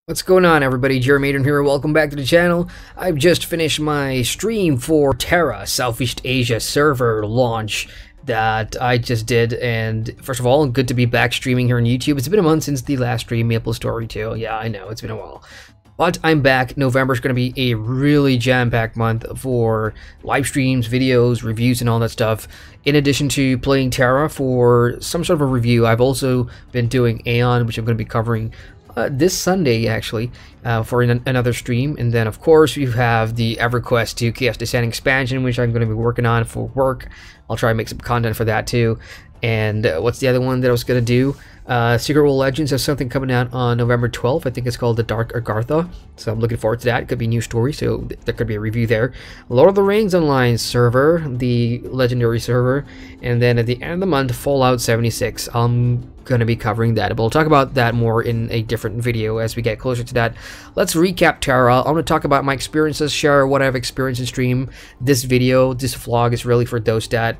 What's going on, everybody? Adrian here. Welcome back to the channel. I've just finished my stream for TERA Southeast Asia server launch that I just did, and first of all, good to be back streaming here on YouTube. It's been a month since the last stream, Maple Story 2. Yeah, I know, it's been a while. But I'm back. November is going to be a really jam-packed month for live streams, videos, reviews, and all that stuff. In addition to playing TERA for some sort of a review, I've also been doing Aeon, which I'm going to be covering this Sunday, actually, for another stream. And then, of course, you have the EverQuest 2 Chaos Descent expansion, which I'm going to be working on for work. I'll try and make some content for that, too. And what's the other one that I was going to do? Secret World Legends has something coming out on November 12th. I think it's called The Dark Agartha. So I'm looking forward to that. It could be a new story, so there could be a review there. Lord of the Rings Online server, the legendary server. And then at the end of the month, Fallout 76. I'm going to be covering that. But we'll talk about that more in a different video as we get closer to that. Let's recap TERA. I'm going to talk about my experiences, share what I've experienced in stream. This video, this vlog is really for those that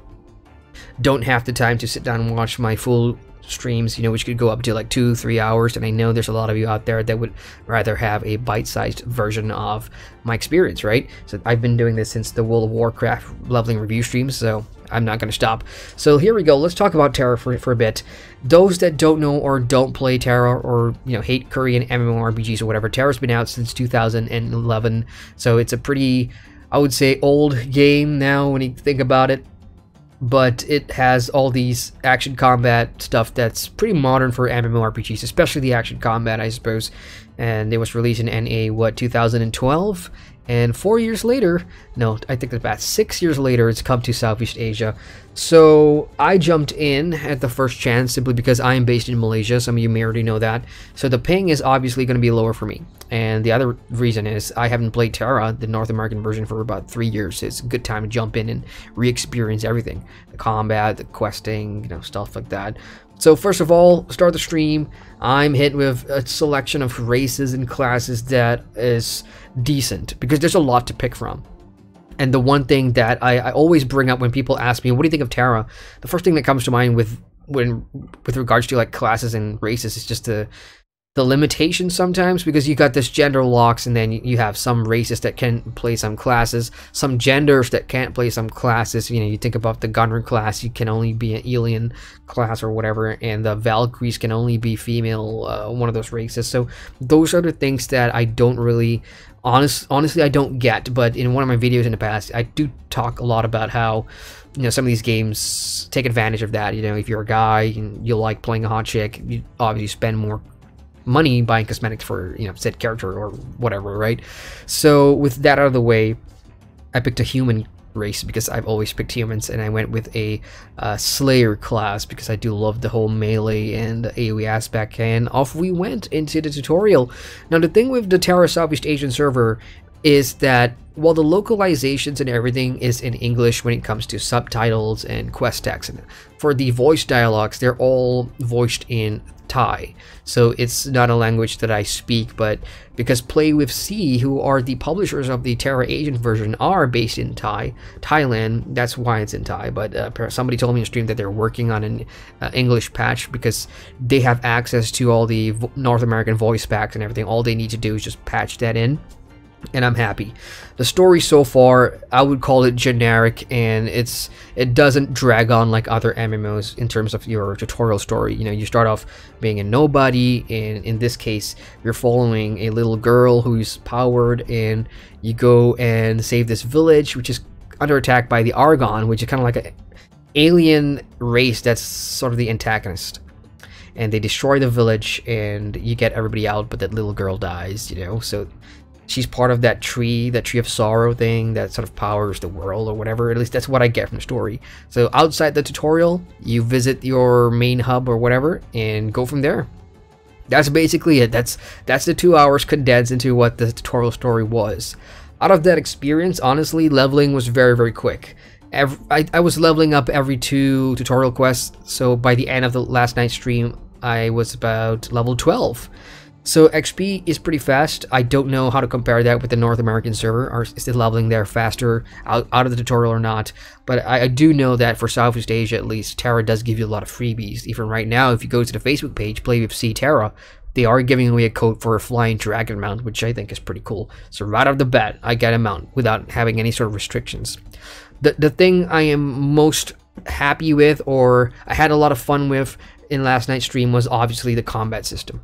don't have the time to sit down and watch my full streams, you know, which could go up to like 2-3 hours, and I know there's a lot of you out there that would rather have a bite-sized version of my experience, right? So I've been doing this since the World of Warcraft leveling review streams, so I'm not going to stop. So here we go. Let's talk about TERA for a bit. Those that don't know or don't play TERA, or you know, hate Korean MMORPGs or whatever, TERA's been out since 2011, so it's a pretty, I would say, old game now when you think about it. But it has all these action combat stuff that's pretty modern for MMORPGs, especially the action combat, I suppose. And it was released in NA, what, 2012? And 4 years later, no, I think about 6 years later, it's come to Southeast Asia. So I jumped in at the first chance simply because I am based in Malaysia. Some of you may already know that. So the ping is obviously going to be lower for me. And the other reason is I haven't played TERA, the North American version, for about 3 years. It's a good time to jump in and re-experience everything. The combat, the questing, you know, stuff like that. So first of all, start the stream. I'm hit with a selection of races and classes that is decent, because there's a lot to pick from. And the one thing that I always bring up when people ask me, what do you think of TERA? The first thing that comes to mind with regards to like classes and races is just the limitations sometimes, because you got this gender locks, and then you have some races that can play some classes, some genders that can't play some classes. You know, you think about the Gunner class, you can only be an alien class or whatever, and the Valkyries can only be female, one of those races. So those are the things that I don't really, honestly, I don't get. But in one of my videos in the past, I do talk a lot about how, you know, some of these games take advantage of that. You know, if you're a guy and you like playing a hot chick, you obviously spend more money buying cosmetics for, you know, said character or whatever, right? So with that out of the way, I picked a human race because I've always picked humans, and I went with a Slayer class because I do love the whole melee and AoE aspect, and off we went into the tutorial. Now the thing with the TERA Southeast Asian server is that while the localizations and everything is in English when it comes to subtitles and quest text, and for the voice dialogues, they're all voiced in Thai. So it's not a language that I speak, but because Play with C, who are the publishers of the TERA Asian version, are based in Thailand, that's why it's in Thai. But somebody told me in stream that they're working on an English patch because they have access to all the North American voice packs and everything. All they need to do is just patch that in, and I'm happy. The story so far, I would call it generic, and it doesn't drag on like other MMOs in terms of your tutorial story. You know, you start off being a nobody, and in this case, you're following a little girl who's powered, and you go and save this village, which is under attack by the Argon, which is kind of like an alien race that's sort of the antagonist. And they destroy the village, and you get everybody out, but that little girl dies, you know, so she's part of that tree of sorrow thing that sort of powers the world or whatever. At least that's what I get from the story. So outside the tutorial, you visit your main hub or whatever and go from there. That's basically it. That's the 2 hours condensed into what the tutorial story was. Out of that experience, honestly, leveling was very, very quick. I was leveling up every 2 tutorial quests. So by the end of the last night's stream, I was about level 12. So XP is pretty fast. I don't know how to compare that with the North American server, or is the leveling there faster out of the tutorial or not. But I do know that for Southeast Asia at least, TERA does give you a lot of freebies. Even right now, if you go to the Facebook page, Play with C TERA, they are giving away a code for a flying dragon mount, which I think is pretty cool. So right off the bat, I get a mount without having any sort of restrictions. The thing I am most happy with, or I had a lot of fun with in last night's stream, was obviously the combat system.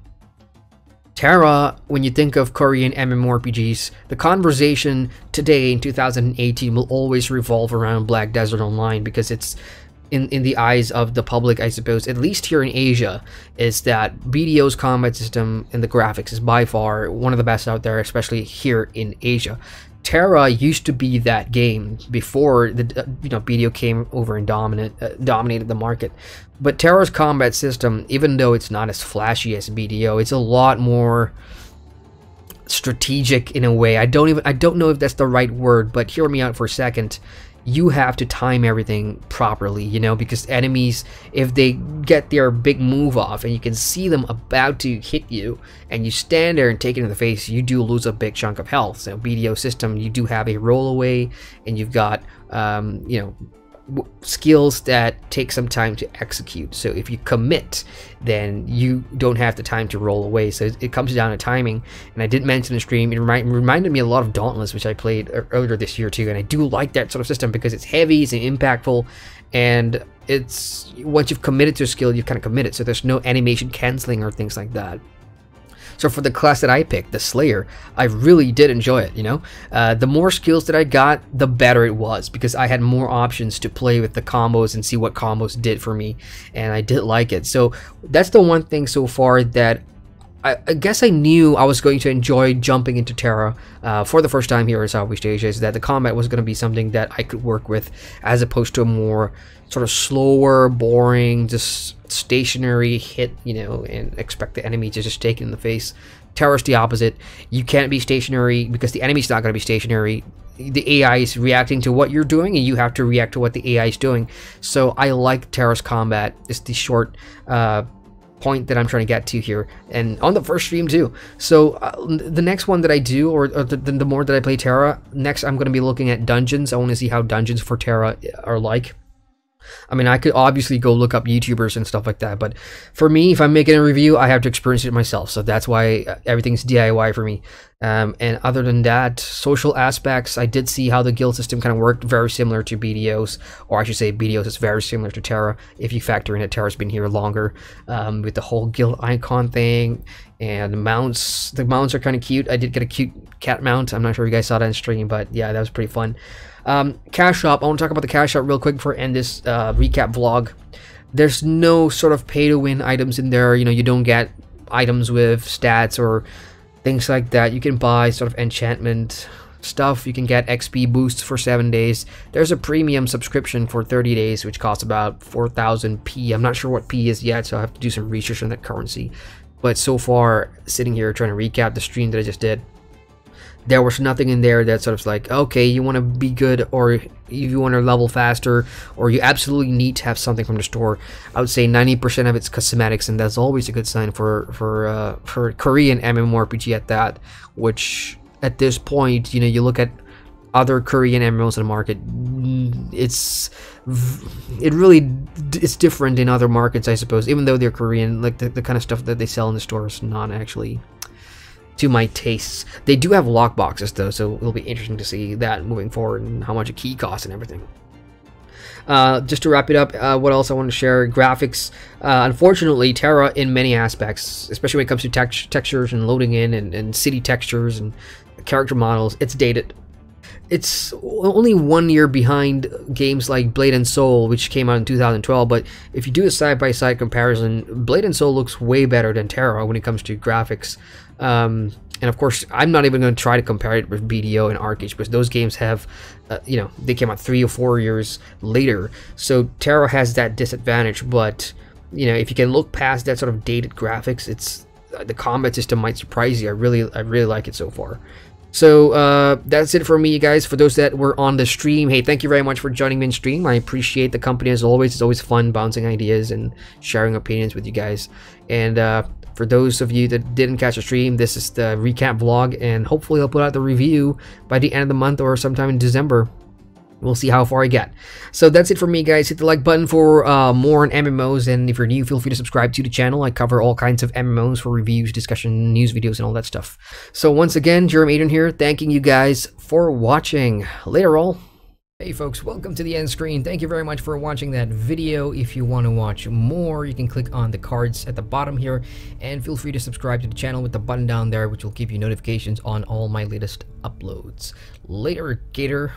TERA, when you think of Korean MMORPGs, the conversation today in 2018 will always revolve around Black Desert Online, because it's in the eyes of the public, I suppose, at least here in Asia, is that BDO's combat system and the graphics is by far one of the best out there, especially here in Asia. TERA used to be that game before the BDO came over and dominated the market. But TERA's combat system, even though it's not as flashy as BDO, it's a lot more strategic in a way. I don't know if that's the right word, but hear me out for a second. You have to time everything properly, you know, because enemies, if they get their big move off and you can see them about to hit you and you stand there and take it in the face, you do lose a big chunk of health. So BDO system, you do have a roll away, and you've got you know, skills that take some time to execute. So if you commit, then you don't have the time to roll away. So it comes down to timing. And I did mention in the stream, it reminded me a lot of Dauntless, which I played earlier this year too. And I do like that sort of system because it's heavy, it's impactful, and it's, once you've committed to a skill, you've kind of committed. So there's no animation canceling or things like that. So for the class that I picked, the Slayer, I really did enjoy it, you know. The more skills that I got, the better it was, because I had more options to play with the combos and see what combos did for me, and I did like it. So that's the one thing so far that I guess I knew I was going to enjoy jumping into TERA for the first time here in Southeast Asia, is that the combat was going to be something that I could work with, as opposed to a more sort of slower, boring, just stationary hit, you know, and expect the enemy to just take it in the face. TERA's the opposite. You can't be stationary because the enemy's not going to be stationary. The AI is reacting to what you're doing, and you have to react to what the AI is doing. So I like TERA's combat. It's the short point that I'm trying to get to here, and on the first stream too. So the next one that I do, or the more that I play TERA, next I'm going to be looking at dungeons. I want to see how dungeons for TERA are like. I mean, I could obviously go look up YouTubers and stuff like that, but for me, if I'm making a review, I have to experience it myself. So that's why everything's DIY for me. And other than that, social aspects, I did see how the guild system kind of worked, very similar to BDO's, or I should say BDO's is very similar to TERA, if you factor in that TERA's been here longer, with the whole guild icon thing. And the mounts are kind of cute. I did get a cute cat mount. I'm not sure if you guys saw that in stream, but yeah, that was pretty fun. Cash shop, I want to talk about the cash shop real quick before I end this recap vlog. There's no sort of pay to win items in there. You know, you don't get items with stats or things like that. You can buy sort of enchantment stuff. You can get XP boosts for 7 days. There's a premium subscription for 30 days, which costs about 4,000 P. I'm not sure what P is yet, so I have to do some research on that currency. But so far, sitting here trying to recap the stream that I just did, there was nothing in there that sort of like, okay, you want to be good, or if you want to level faster, or you absolutely need to have something from the store. I would say 90% of it's cosmetics, and that's always a good sign for Korean MMORPG at that. Which at this point, you know, you look at other Korean MMOs in the market, it's different in other markets, I suppose. Even though they're Korean, like the kind of stuff that they sell in the store is not actually to my tastes. They do have lock boxes though, so it'll be interesting to see that moving forward and how much a key costs and everything. Just to wrap it up, what else I want to share? Graphics. Unfortunately, TERA in many aspects, especially when it comes to textures and loading in and city textures and character models, it's dated. It's only 1 year behind games like Blade and Soul, which came out in 2012, but if you do a side-by-side comparison, Blade and Soul looks way better than TERA when it comes to graphics. And of course, I'm not even going to try to compare it with BDO and Arcade, because those games have, you know, they came out 3 or 4 years later. So TERA has that disadvantage, but, you know, if you can look past that sort of dated graphics, it's the combat system might surprise you. I really like it so far. So that's it for me, you guys. For those that were on the stream, hey, thank you very much for joining me in stream. I appreciate the company as always. It's always fun bouncing ideas and sharing opinions with you guys. And for those of you that didn't catch the stream, this is the recap vlog, and hopefully I'll put out the review by the end of the month or sometime in December. We'll see how far I get. So that's it for me, guys. Hit the like button for more on MMOs, and if you're new, feel free to subscribe to the channel. I cover all kinds of MMOs for reviews, discussion, news videos, and all that stuff. So once again, Adrian here, thanking you guys for watching. Later all. Hey folks, welcome to the end screen. Thank you very much for watching that video. If you want to watch more, you can click on the cards at the bottom here, and feel free to subscribe to the channel with the button down there, which will give you notifications on all my latest uploads. Later, Gator.